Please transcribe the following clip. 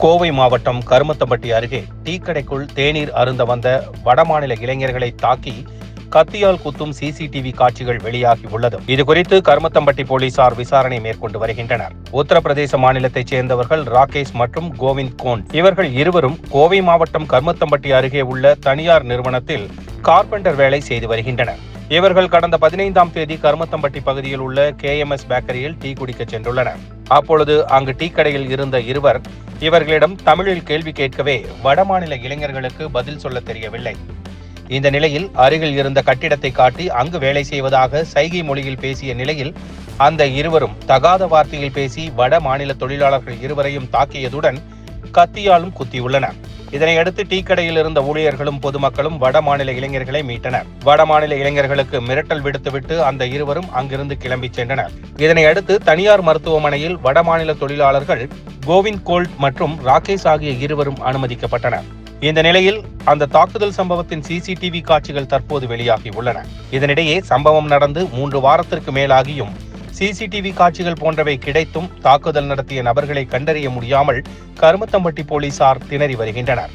கோவை மாவட்டம் கருமத்தம்பட்டி அருகே டீக்கடைக்குள் தேநீர் அருந்த வந்த வடமாநில இளைஞர்களை தாக்கி கத்தியால் குத்தும் சிசிடிவி காட்சிகள் வெளியாகி உள்ளது. இதுகுறித்து கருமத்தம்பட்டி போலீசார் விசாரணை மேற்கொண்டு வருகின்றனர். உத்தரப்பிரதேச மாநிலத்தைச் சேர்ந்தவர்கள் ராகேஷ் மற்றும் கோவிந்த் கோண்ட். இவர்கள் இருவரும் கோவை மாவட்டம் கருமத்தம்பட்டி அருகே உள்ள தனியார் நிறுவனத்தில் கார்பெண்டர் வேலை செய்து வருகின்றனர். இவர்கள் கடந்த 15ஆம் தேதி கருமத்தம்பட்டி பகுதியில் உள்ள KMS பேக்கரியில் டீ குடிக்க சென்றுள்ளனர். அப்பொழுது அங்கு டீ கடையில் இருந்த இருவர் இவர்களிடம் தமிழில் கேள்வி கேட்கவே வடமாநில இளைஞர்களுக்கு பதில் சொல்ல தெரியவில்லை. இந்த நிலையில் அருகில் இருந்த கட்டிடத்தை காட்டி அங்கு வேலை செய்வதாக சைகை மொழியில் பேசிய நிலையில் அந்த இருவரும் தகாத வார்த்தையில் பேசி வட மாநில தொழிலாளர்கள் இருவரையும் தாக்கியதுடன் கத்தியாலும் குத்தியுள்ளனர். இதனையடுத்து டீ கடையில் இருந்த ஊழியர்களும் பொதுமக்களும் வட மாநில இளைஞர்களை மீட்டனர். வட மாநில இளைஞர்களுக்கு மிரட்டல் விடுத்துவிட்டு அந்த இருவரும் அங்கிருந்து கிளம்பி சென்றனர். இதனையடுத்து தனியார் மருத்துவமனையில் வட மாநில தொழிலாளர்கள் கோவிந்த் கோல்ட் மற்றும் ராகேஷ் ஆகிய இருவரும் அனுமதிக்கப்பட்டனர். இந்த நிலையில் அந்த தாக்குதல் சம்பவத்தின் சிசிடிவி காட்சிகள் தற்போது வெளியாகி உள்ளன. இதனிடையே சம்பவம் நடந்து 3 வாரத்திற்கு மேலாகியும் சிசிடிவி காட்சிகள் போன்றவை கிடைத்தும் தாக்குதல் நடத்திய நபர்களை கண்டறிய முடியாமல் கருமத்தம்பட்டி போலீசார் திணறி வருகின்றனர்.